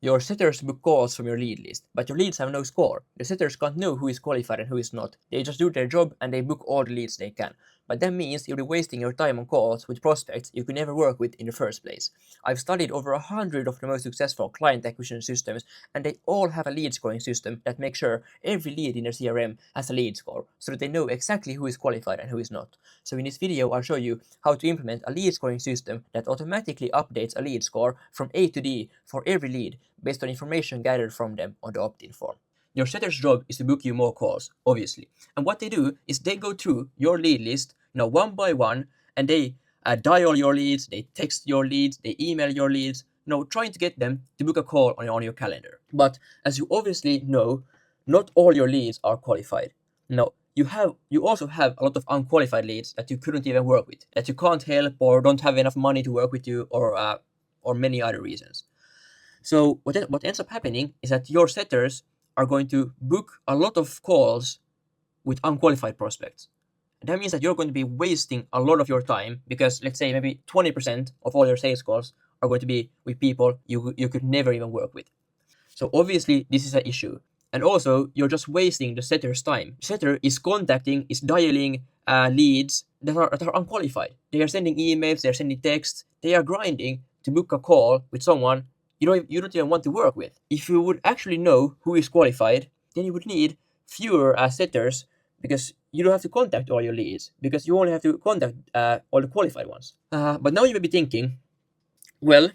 Your setters book calls from your lead list, but your leads have no score. The setters can't know who is qualified and who is not. They just do their job and they book all the leads they can. But that means you'll be wasting your time on calls with prospects you could never work with in the first place. I've studied over 100 of the most successful client acquisition systems, and they all have a lead scoring system that makes sure every lead in their CRM has a lead score, so that they know exactly who is qualified and who is not. So in this video, I'll show you how to implement a lead scoring system that automatically updates a lead score from A to D for every lead based on information gathered from them on the opt-in form. Your setter's job is to book you more calls, obviously. And what they do is they go through your lead list, one by one, and they dial your leads, they text your leads, they email your leads, trying to get them to book a call on your calendar. But as you obviously know, not all your leads are qualified. No, you also have a lot of unqualified leads that you couldn't even work with, that you can't help or don't have enough money to work with you, or many other reasons. So what ends up happening is that your setters are going to book a lot of calls with unqualified prospects. And that means that you're going to be wasting a lot of your time, because let's say maybe 20% of all your sales calls are going to be with people you could never even work with. So obviously this is an issue. And also you're just wasting the setter's time. Setter is dialing leads that are unqualified. They are sending emails, they're sending texts, they are grinding to book a call with someone you don't even want to work with. If you would actually know who is qualified, then you would need fewer setters, because you don't have to contact all your leads, because you only have to contact all the qualified ones. But now you may be thinking, well,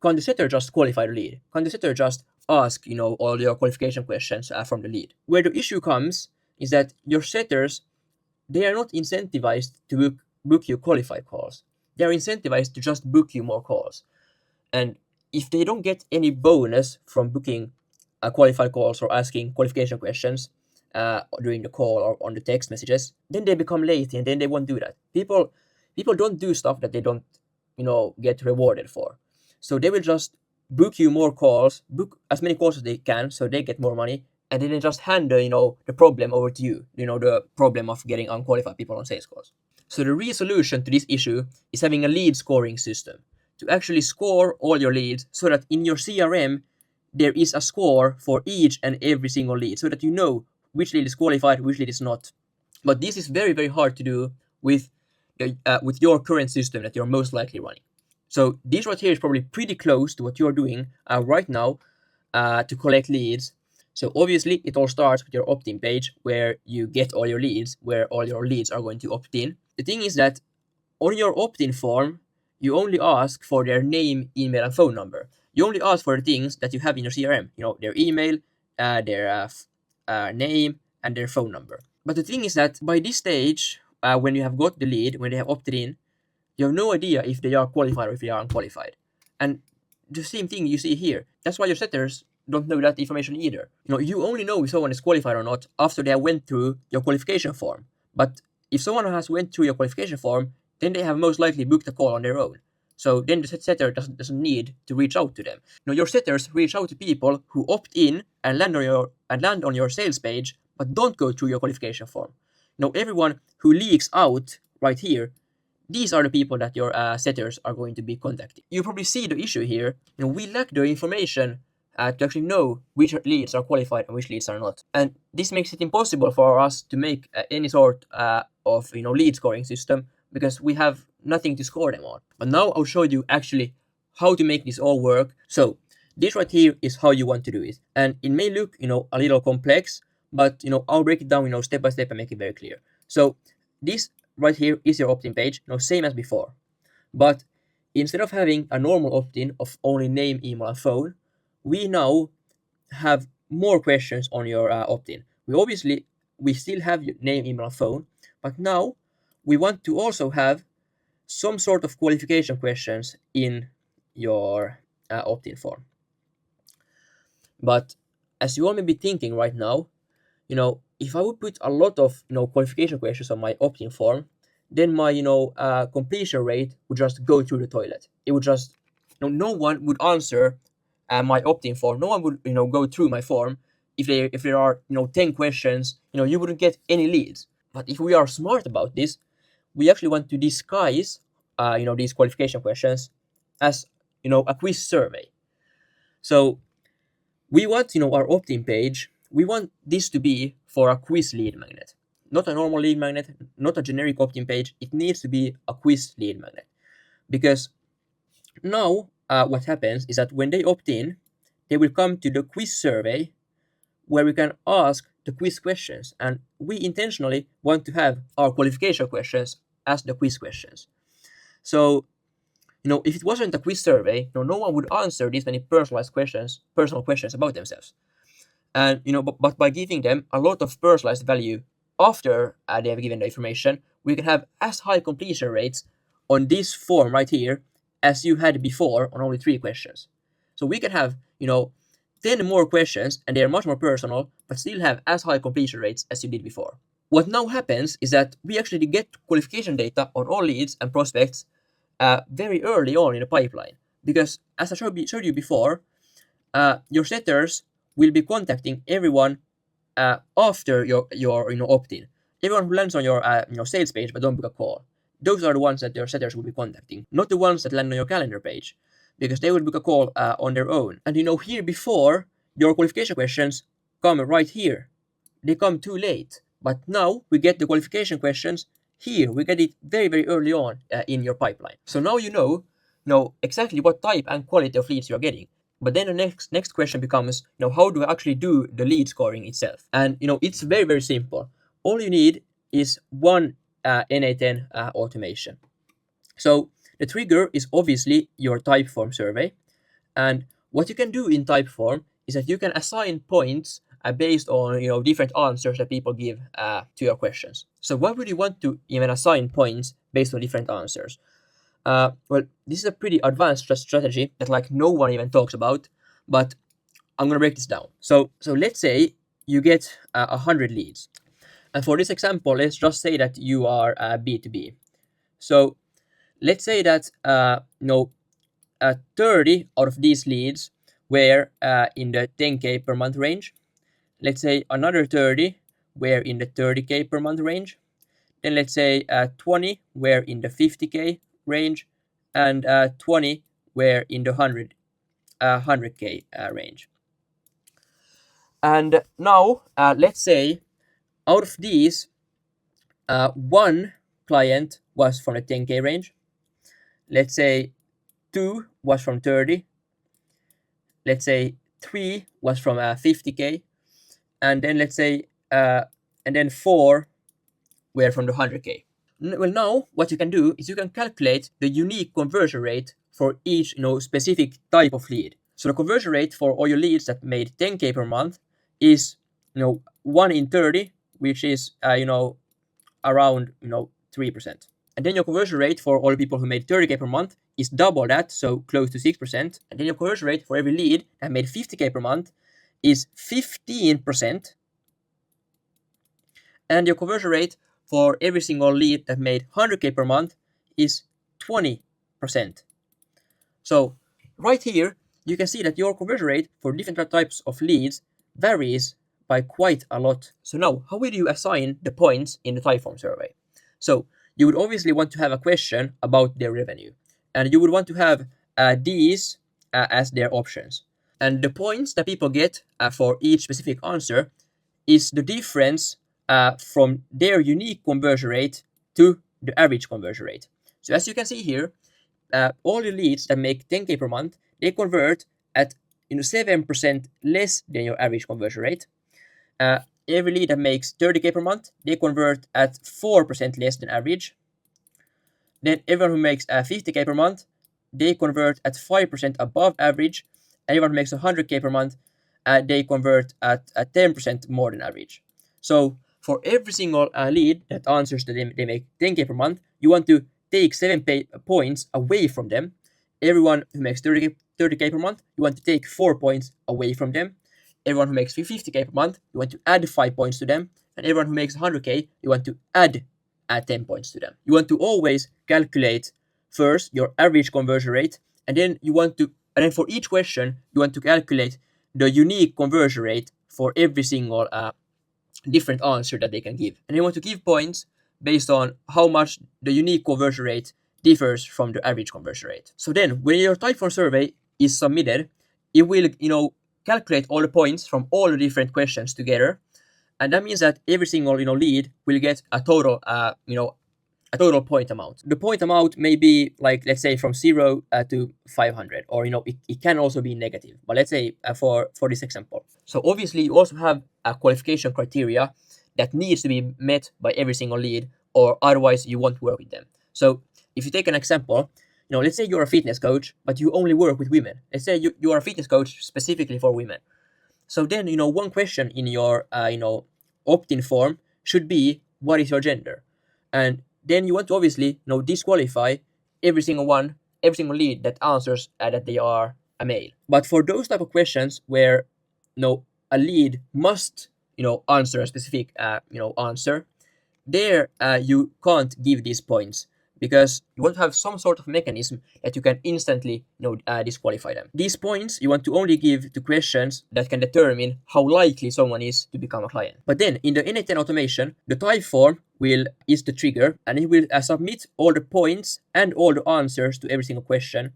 can the setter just qualify the lead? Can the setter just ask, all your qualification questions from the lead? Where the issue comes is that your setters, they are not incentivized to book you qualified calls. They are incentivized to just book you more calls. And if they don't get any bonus from booking qualified calls or asking qualification questions during the call or on the text messages, then they become lazy and then they won't do that. People don't do stuff that they don't, get rewarded for. So they will just book you more calls, book as many calls as they can, so they get more money, and then they just hand the problem over to you. The problem of getting unqualified people on sales calls. So the real solution to this issue is having a lead scoring system, to actually score all your leads, so that in your CRM there is a score for each and every single lead, so that you know which lead is qualified, which lead is not. But this is very, very hard to do with your current system that you're most likely running. So this right here is probably pretty close to what you're doing right now to collect leads. So obviously it all starts with your opt-in page, where you get all your leads, where all your leads are going to opt in. The thing is that on your opt-in form, you only ask for their name, email, and phone number. You only ask for the things that you have in your CRM, their email, their name, and their phone number. But the thing is that by this stage, when you have got the lead, when they have opted in, you have no idea if they are qualified or if they are unqualified. And the same thing you see here. That's why your setters don't know that information either. You only know if someone is qualified or not after they went through your qualification form. But if someone has went through your qualification form, then they have most likely booked a call on their own. So then the setter doesn't need to reach out to them. Your setters reach out to people who opt in and land on your sales page, but don't go through your qualification form. Everyone who leaks out right here, these are the people that your setters are going to be contacting. You probably see the issue here. We lack the information to actually know which leads are qualified and which leads are not. And this makes it impossible for us to make any sort of lead scoring system, because we have nothing to score them on. But now I'll show you actually how to make this all work. So this right here is how you want to do it. And it may look, a little complex, but, I'll break it down, step by step and make it very clear. So this right here is your opt-in page, same as before. But instead of having a normal opt-in of only name, email, and phone, we now have more questions on your opt-in. We still have your name, email, and phone, but now we want to also have some sort of qualification questions in your opt-in form. But as you all may be thinking right now, if I would put a lot of qualification questions on my opt-in form, then my completion rate would just go through the toilet. It would just no one would answer my opt-in form. No one would go through my form if there are 10 questions. You wouldn't get any leads. But if we are smart about this, we actually want to disguise these qualification questions as a quiz survey. So We want, our opt-in page, we want this to be for a quiz lead magnet, not a normal lead magnet, not a generic opt-in page. It needs to be a quiz lead magnet, because now what happens is that when they opt in, they will come to the quiz survey where we can ask the quiz questions, and we intentionally want to have our qualification questions as the quiz questions. So, if it wasn't a quiz survey, no one would answer these many personal questions about themselves. And but by giving them a lot of personalized value after they have given the information, we can have as high completion rates on this form right here as you had before on only 3 questions. So we can have 10 more questions, and they are much more personal, but still have as high completion rates as you did before. What now happens is that we actually get qualification data on all leads and prospects very early on in the pipeline, because as I showed you before, your setters will be contacting everyone after your opt-in. Everyone who lands on your sales page but don't book a call. Those are the ones that your setters will be contacting, not the ones that land on your calendar page, because they will book a call on their own. And here before, your qualification questions come right here. They come too late. But now we get the qualification questions here. We get it very, very early on in your pipeline. So now you know exactly what type and quality of leads you're getting. But then the next question becomes, how do I actually do the lead scoring itself? And it's very, very simple. All you need is one NA10 automation. So the trigger is obviously your Typeform survey, and what you can do in Typeform is that you can assign points based on different answers that people give to your questions. So why would you want to even assign points based on different answers? Well, this is a pretty advanced strategy that no one even talks about, but I'm gonna break this down. So let's say you get 100 leads, and for this example, let's just say that you are B2B. So let's say that 30 out of these leads were in the 10K per month range. Let's say another 30 were in the 30K per month range. Then let's say 20 were in the 50K range, and 20 were in the 100K range. And now let's say out of these, one client was from the 10K range. Let's say 2 was from 30. Let's say 3 was from 50K, and then let's say and then 4 were from the 100K. Well, now what you can do is you can calculate the unique conversion rate for each specific type of lead. So the conversion rate for all your leads that made 10K per month is 1 in 30, which is around 3%. And then your conversion rate for all the people who made 30K per month is double that, so close to 6%. And then your conversion rate for every lead that made 50K per month is 15%. And your conversion rate for every single lead that made 100K per month is 20%. So right here, you can see that your conversion rate for different types of leads varies by quite a lot. So now, how will you assign the points in the Typeform survey? So you would obviously want to have a question about their revenue, and you would want to have these as their options. And the points that people get for each specific answer is the difference from their unique conversion rate to the average conversion rate. So as you can see here, all the leads that make 10K per month, they convert at 7% less than your average conversion rate. Every lead that makes 30K per month, they convert at 4% less than average. Then everyone who makes 50K per month, they convert at 5% above average. Anyone who makes 100K per month, they convert at 10% more than average. So for every single lead that answers that they make 10K per month, you want to take 7 points away from them. Everyone who makes 30K per month, you want to take 4 points away from them. Everyone who makes 50K per month, you want to add 5 points to them. And everyone who makes 100K, you want to add 10 points to them. You want to always calculate first your average conversion rate, and then for each question, you want to calculate the unique conversion rate for every single different answer that they can give. And you want to give points based on how much the unique conversion rate differs from the average conversion rate. So then when your Typeform survey is submitted, it will, calculate all the points from all the different questions together, and that means that every single lead will get a total a total point amount. The point amount may be like, let's say, from 0 to 500, or it can also be negative, but let's say for this example. So obviously you also have a qualification criteria that needs to be met by every single lead, or otherwise you won't work with them. So if you take an example, let's say you're a fitness coach, but you only work with women. Let's say you are a fitness coach specifically for women. So then, one question in your, opt-in form should be, what is your gender? And then you want to obviously, disqualify every single lead that answers that they are a male. But for those type of questions where, a lead must, answer a specific, answer, there you can't give these points, because you want to have some sort of mechanism that you can instantly disqualify them. These points you want to only give to questions that can determine how likely someone is to become a client. But then in the N8N automation, the type form is the trigger, and it will submit all the points and all the answers to every single question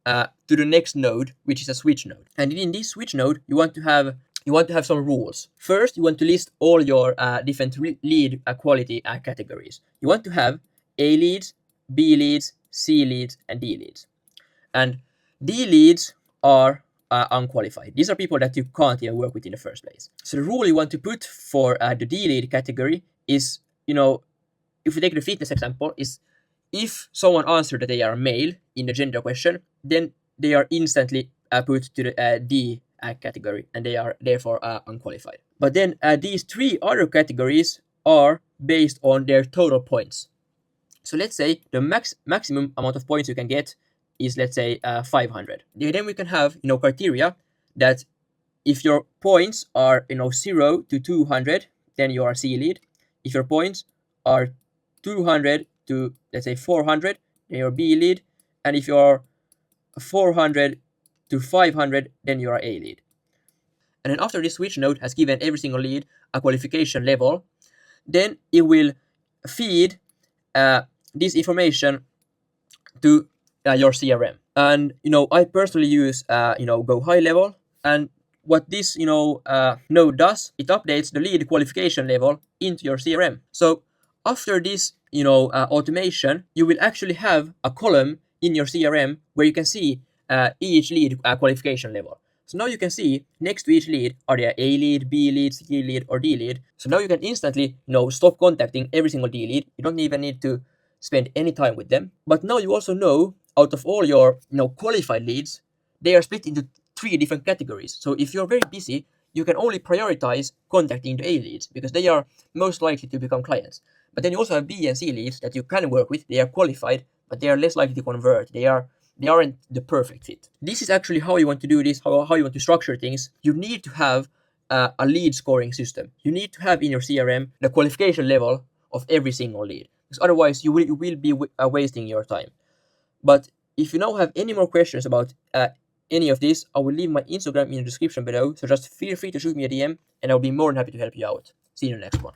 to the next node, which is a switch node. And in this switch node, you want to have some rules. First, you want to list all your different lead quality categories. You want to have A leads, B leads, C leads, and D leads. And D leads are unqualified. These are people that you can't even work with in the first place. So the rule you want to put for the D lead category is, if we take the fitness example, is if someone answered that they are male in the gender question, then they are instantly put to the D category, and they are therefore unqualified. But then these three other categories are based on their total points. So let's say the maximum amount of points you can get is, let's say, 500. Then we can have criteria that if your points are 0 to 200, then you are C lead. If your points are 200 to, let's say, 400, then you're B lead. And if you're 400 to 500, then you are A lead. And then after this switch node has given every single lead a qualification level, then it will feed this information to your CRM. And I personally use Go High Level, and what this node does, it updates the lead qualification level into your CRM. So after this automation, you will actually have a column in your CRM where you can see each lead qualification level. So now you can see next to each lead, are there A lead, B lead, C lead, or D lead? So now you can instantly stop contacting every single D lead. You don't even need to spend any time with them. But now you also know, out of all your qualified leads, they are split into 3 different categories. So if you're very busy, you can only prioritize contacting the A leads because they are most likely to become clients. But then you also have B and C leads that you can work with. They are qualified, but they are less likely to convert. They aren't the perfect fit. This is actually how you want to do this, how you want to structure things. You need to have a lead scoring system. You need to have in your CRM the qualification level of every single lead, because otherwise you will be wasting your time. But if you now have any more questions about any of this, I will leave my Instagram in the description below, so just feel free to shoot me a DM and I'll be more than happy to help you out. See you in the next one.